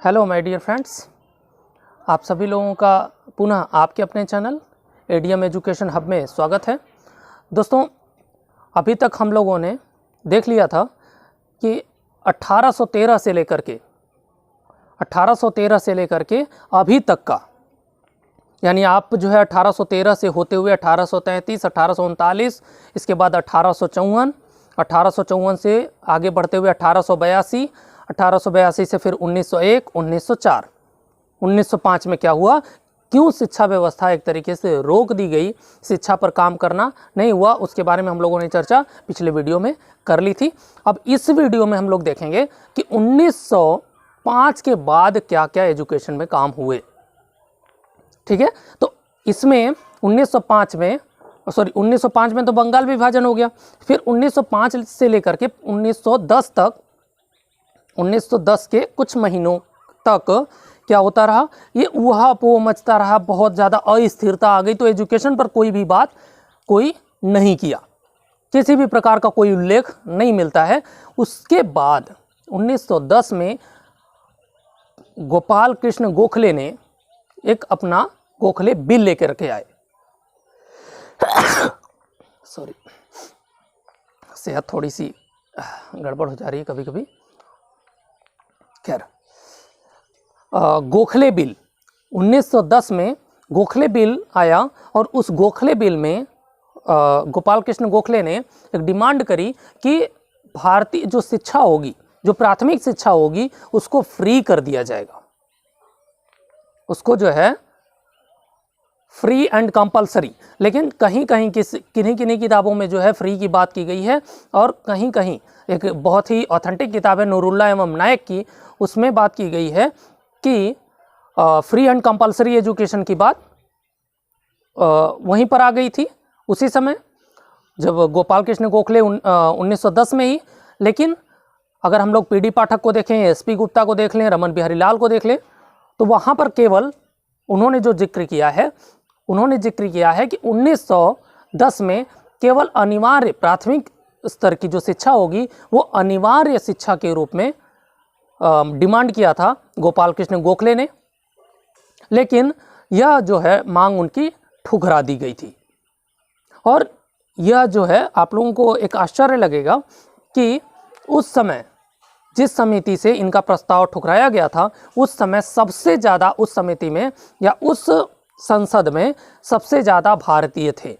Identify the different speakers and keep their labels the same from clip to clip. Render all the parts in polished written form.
Speaker 1: Hello my dear friends, आप सभी लोगों का पुनः आपके अपने चैनल एडीएम एजुकेशन हब में स्वागत है। दोस्तों, अभी तक हम लोगों ने देख लिया था कि 1813 से लेकर के अभी तक का, यानी आप जो है 1813 से होते हुए 1833, 1839, इसके बाद 1854 से आगे बढ़ते हुए 1882 से फिर 1901, 1904, 1905 में क्या हुआ, क्यों शिक्षा व्यवस्था एक तरीके से रोक दी गई, शिक्षा पर काम करना नहीं हुआ, उसके बारे में हम लोगों ने चर्चा पिछले वीडियो में कर ली थी। अब इस वीडियो में हम लोग देखेंगे कि 1905 के बाद क्या क्या एजुकेशन में काम हुए। ठीक है, तो इसमें 1905 में तो बंगाल विभाजन हो गया। फिर 1905 से लेकर के 1910 के कुछ महीनों तक क्या होता रहा, ये ऊहापोह मचता रहा, बहुत ज़्यादा अस्थिरता आ गई। तो एजुकेशन पर कोई भी बात कोई नहीं किया, किसी भी प्रकार का कोई उल्लेख नहीं मिलता है। उसके बाद 1910 में गोपाल कृष्ण गोखले ने एक अपना गोखले बिल लेकर के आए। सॉरी, सेहत थोड़ी सी गड़बड़ हो जा रही है कभी कभी। खैर, गोखले बिल 1910 में गोखले बिल आया और उस गोखले बिल में गोपाल कृष्ण गोखले ने एक डिमांड करी कि भारतीय जो शिक्षा होगी, जो प्राथमिक शिक्षा होगी, उसको फ्री कर दिया जाएगा। उसको जो है फ्री एंड कंपलसरी। लेकिन कहीं कहीं किन्हीं किताबों में जो है फ्री की बात की गई है, और कहीं कहीं एक बहुत ही ऑथेंटिक किताब है नूरुल्लाह एवं नायक की, उसमें बात की गई है कि फ्री एंड कंपलसरी एजुकेशन की बात वहीं पर आ गई थी उसी समय जब गोपाल कृष्ण गोखले 1910 में ही। लेकिन अगर हम लोग पीडी पाठक को देखें, एसपी गुप्ता को देख लें, रमन बिहारी लाल को देख लें, तो वहाँ पर केवल उन्होंने जिक्र किया है कि 1910 में केवल अनिवार्य प्राथमिक स्तर की जो शिक्षा होगी वो अनिवार्य शिक्षा के रूप में डिमांड किया था गोपाल कृष्ण गोखले ने। लेकिन यह जो है मांग उनकी ठुकरा दी गई थी। और यह जो है आप लोगों को एक आश्चर्य लगेगा कि उस समय जिस समिति से इनका प्रस्ताव ठुकराया गया था, उस समय सबसे ज़्यादा उस समिति में या उस संसद में सबसे ज़्यादा भारतीय थे।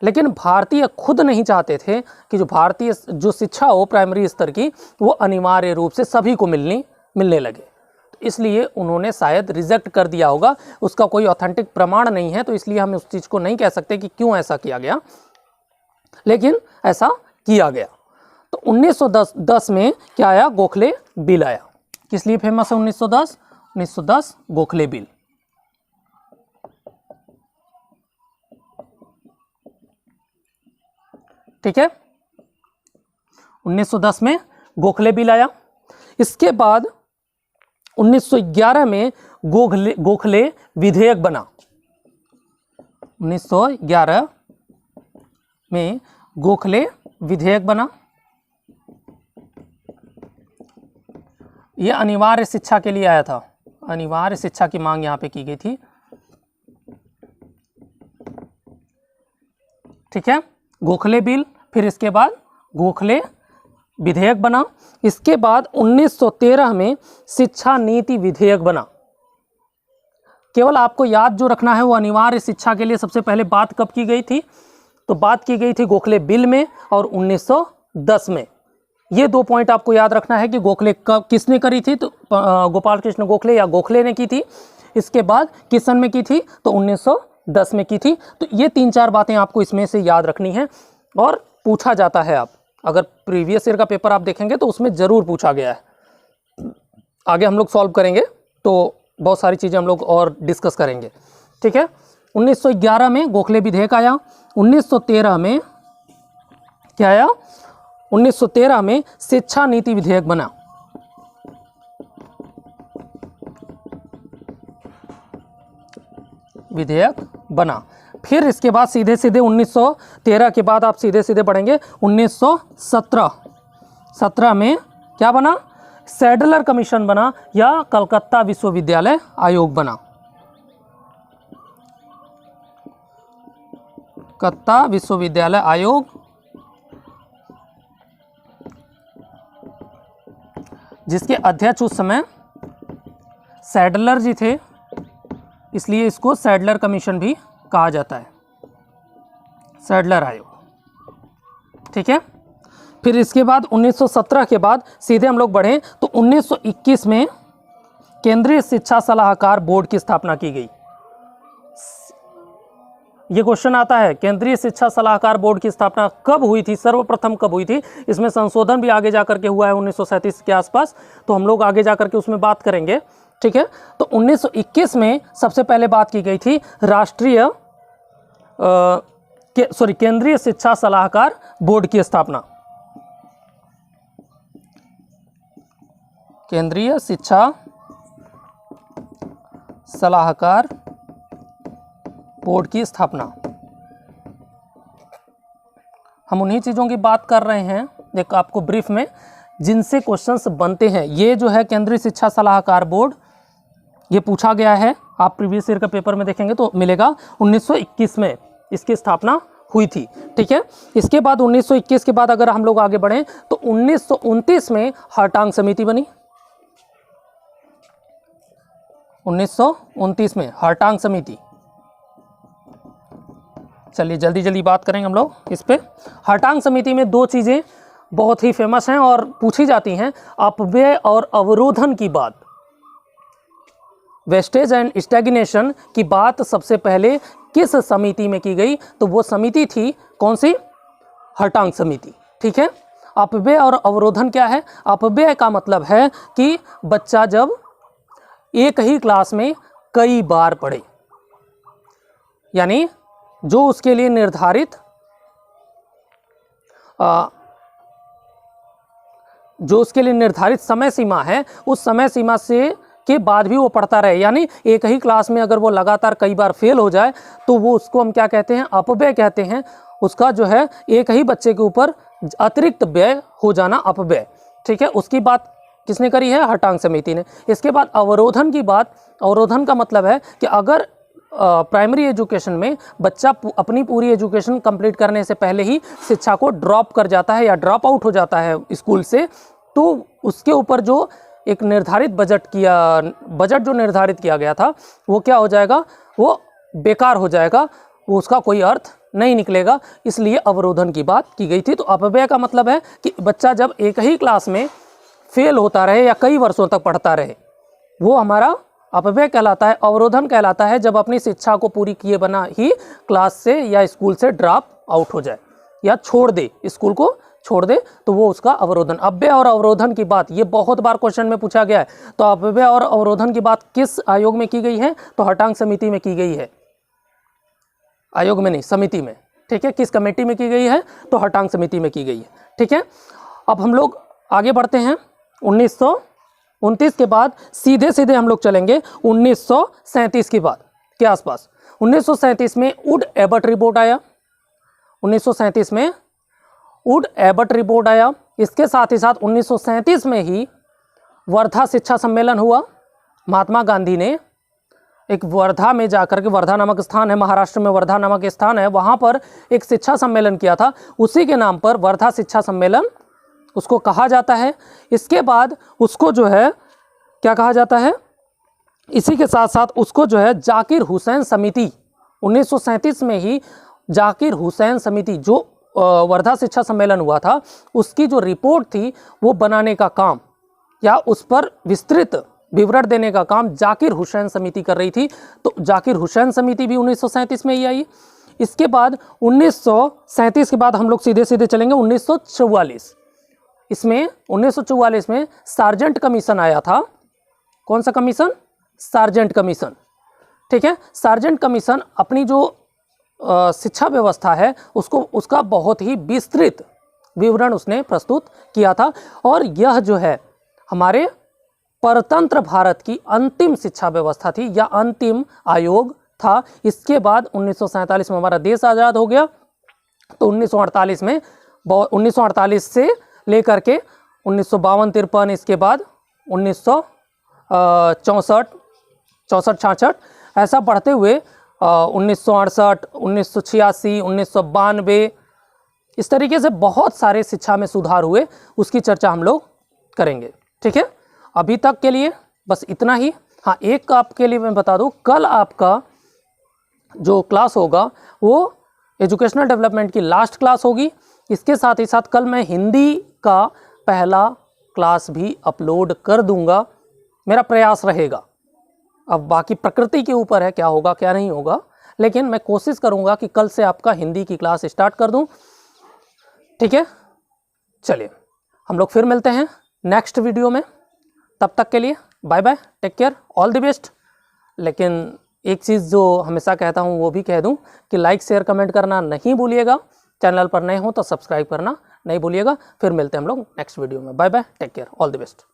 Speaker 1: लेकिन भारतीय खुद नहीं चाहते थे कि जो भारतीय जो शिक्षा हो प्राइमरी स्तर की, वो अनिवार्य रूप से सभी को मिलने लगे। तो इसलिए उन्होंने शायद रिजेक्ट कर दिया होगा। उसका कोई ऑथेंटिक प्रमाण नहीं है, तो इसलिए हम उस चीज़ को नहीं कह सकते कि क्यों ऐसा किया गया, लेकिन ऐसा किया गया। तो 1910 में क्या आया, गोखले बिल आया। किस लिए फेमस है 1910 गोखले बिल। ठीक है, 1910 में गोखले बिल आया। इसके बाद 1911 में गोखले विधेयक बना। 1911 में गोखले विधेयक बना। यह अनिवार्य शिक्षा के लिए आया था, अनिवार्य शिक्षा की मांग यहां पे की गई थी। ठीक है, गोखले बिल, फिर इसके बाद गोखले विधेयक बना। इसके बाद 1913 में शिक्षा नीति विधेयक बना। केवल आपको याद जो रखना है वो अनिवार्य शिक्षा के लिए सबसे पहले बात कब की गई थी, तो बात की गई थी गोखले बिल में और 1910 में। ये दो पॉइंट आपको याद रखना है कि गोखले कब किसने करी थी, तो गोपाल कृष्ण गोखले या गोखले ने की थी। इसके बाद किस सन में की थी, तो 1910 में की थी। तो ये 3-4 बातें आपको इसमें से याद रखनी है, और पूछा जाता है। आप अगर प्रीवियस ईयर का पेपर आप देखेंगे तो उसमें ज़रूर पूछा गया है। आगे हम लोग सॉल्व करेंगे तो बहुत सारी चीज़ें हम लोग और डिस्कस करेंगे। ठीक है, 1911 में गोखले विधेयक आया। 1913 में क्या आया, 1913 में शिक्षा नीति विधेयक बना। फिर इसके बाद सीधे 1913 के बाद आप सीधे बढ़ेंगे 1917 में क्या बना, सैडलर कमीशन बना या कलकत्ता विश्वविद्यालय आयोग बना? कलकत्ता विश्वविद्यालय आयोग, जिसके अध्यक्ष उस समय सैडलर जी थे, इसलिए इसको सैडलर कमीशन भी कहा जाता है, सैडलर आयोग। ठीक है। फिर इसके बाद 1917 के बाद सीधे हम लोग बढ़ें तो 1921 में केंद्रीय शिक्षा सलाहकार बोर्ड की स्थापना की गई। ये क्वेश्चन आता है, केंद्रीय शिक्षा सलाहकार बोर्ड की स्थापना कब हुई थी, सर्वप्रथम कब हुई थी? इसमें संशोधन भी आगे जाकर के हुआ है 1937 के आसपास, तो हम लोग आगे जाकर के उसमें बात करेंगे। ठीक है। तो 1921 में सबसे पहले बात की गई थी केंद्रीय शिक्षा सलाहकार बोर्ड की स्थापना। केंद्रीय शिक्षा सलाहकार बोर्ड की स्थापना। हम उन्हीं चीज़ों की बात कर रहे हैं, एक आपको ब्रीफ में जिनसे क्वेश्चंस बनते हैं। ये जो है केंद्रीय शिक्षा सलाहकार बोर्ड, ये पूछा गया है, आप प्रीवियस ईयर का पेपर में देखेंगे तो मिलेगा। 1921 में इसकी स्थापना हुई थी। ठीक है। इसके बाद 1921 के बाद अगर हम लोग आगे बढ़ें तो 1929 में हार्टांग समिति बनी। 1929 में हार्टांग समिति, चलिए जल्दी जल्दी बात करेंगे हम लोग इस पे। हार्टांग समिति में दो चीज़ें बहुत ही फेमस हैं और पूछी जाती हैं, अपव्यय और अवरोधन की बात। वेस्टेज एंड स्टैग्नेशन की बात सबसे पहले किस समिति में की गई? तो वो समिति थी कौन सी? हार्टांग समिति। ठीक है। अपव्यय और अवरोधन क्या है? अपव्यय का मतलब है कि बच्चा जब एक ही क्लास में कई बार पढ़े, यानी जो उसके लिए निर्धारित समय सीमा है, उस समय सीमा से के बाद भी वो पढ़ता रहे, यानी एक ही क्लास में अगर वो लगातार कई बार फेल हो जाए तो वो उसको हम क्या कहते हैं? अपव्यय कहते हैं। उसका जो है एक ही बच्चे के ऊपर अतिरिक्त व्यय हो जाना अपव्यय। ठीक है। उसकी बात किसने करी है? हार्टांग समिति ने। इसके बाद अवरोधन की बात। अवरोधन का मतलब है कि अगर प्राइमरी एजुकेशन में बच्चा अपनी पूरी एजुकेशन कंप्लीट करने से पहले ही शिक्षा को ड्रॉप कर जाता है या ड्रॉप आउट हो जाता है स्कूल से, तो उसके ऊपर जो एक निर्धारित बजट जो निर्धारित किया गया था वो क्या हो जाएगा? वो बेकार हो जाएगा, वो उसका कोई अर्थ नहीं निकलेगा। इसलिए अवरोधन की बात की गई थी। तो अपव्यय का मतलब है कि बच्चा जब एक ही क्लास में फेल होता रहे या कई वर्षों तक पढ़ता रहे, वो हमारा अपव्यय कहलाता है। अवरोधन कहलाता है जब अपनी शिक्षा को पूरी किए बिना ही क्लास से या स्कूल से ड्रॉप आउट हो जाए या छोड़ दे, स्कूल को छोड़ दे, तो वो उसका अवरोधन। अपव्यय और अवरोधन की बात ये बहुत बार क्वेश्चन में पूछा गया है। तो अपव्यय और अवरोधन की बात किस आयोग में की गई है? तो हार्टांग समिति में की गई है, आयोग में नहीं, समिति में। ठीक है। किस कमेटी में की गई है? तो हार्टांग समिति में की गई है। ठीक है। अब हम लोग आगे बढ़ते हैं। 1929 के बाद सीधे सीधे हम लोग चलेंगे 1937 के बाद के आसपास। 1937 में वुड एबर्ट रिपोर्ट आया। 1937 में वुड एबर्ट रिपोर्ट आया। इसके साथ ही साथ 1937 में ही वर्धा शिक्षा सम्मेलन हुआ। महात्मा गांधी ने एक वर्धा में जाकर के, वर्धा नामक स्थान है, महाराष्ट्र में वर्धा नामक स्थान है, वहाँ पर एक शिक्षा सम्मेलन किया था। उसी के नाम पर वर्धा शिक्षा सम्मेलन उसको कहा जाता है। इसके बाद उसको जो है क्या कहा जाता है? इसी के साथ साथ उसको जो है जाकिर हुसैन समिति, 1937 में ही जाकिर हुसैन समिति जो वर्धा शिक्षा सम्मेलन हुआ था उसकी जो रिपोर्ट थी वो बनाने का काम या उस पर विस्तृत विवरण देने का काम जाकिर हुसैन समिति कर रही थी। तो जाकिर हुसैन समिति भी 1937 में ही आई। इसके बाद 1937 के बाद हम लोग सीधे सीधे चलेंगे 1944। इसमें 1944 में सार्जेंट कमीशन आया था। कौन सा कमीशन? Sergeant commission. ठीक है। सार्जेंट कमीशन अपनी जो शिक्षा व्यवस्था है उसका बहुत ही विस्तृत विवरण उसने प्रस्तुत किया था। और यह जो है हमारे परतंत्र भारत की अंतिम शिक्षा व्यवस्था थी या अंतिम आयोग था। इसके बाद 1947 में हमारा देश आज़ाद हो गया। तो 1948 से लेकर के 1952-53, इसके बाद 1964, 64-66 ऐसा बढ़ते हुए 1968, 1986, 1992 इस तरीके से बहुत सारे शिक्षा में सुधार हुए, उसकी चर्चा हम लोग करेंगे। ठीक है, अभी तक के लिए बस इतना ही। हाँ, एक आपके लिए मैं बता दूं, कल आपका जो क्लास होगा वो एजुकेशनल डेवलपमेंट की लास्ट क्लास होगी। इसके साथ ही साथ कल मैं हिंदी का पहला क्लास भी अपलोड कर दूंगा, मेरा प्रयास रहेगा। अब बाकी प्रकृति के ऊपर है क्या होगा क्या नहीं होगा, लेकिन मैं कोशिश करूंगा कि कल से आपका हिंदी की क्लास स्टार्ट कर दूं। ठीक है, चलिए हम लोग फिर मिलते हैं नेक्स्ट वीडियो में। तब तक के लिए bye bye, take care, all the best. लेकिन एक चीज़ जो हमेशा कहता हूँ वो भी कह दूँ कि लाइक शेयर कमेंट करना नहीं भूलिएगा, चैनल पर नए हो तो सब्सक्राइब करना नहीं भूलिएगा। फिर मिलते हैं हम लोग नेक्स्ट वीडियो में। Bye bye, take care, all the best.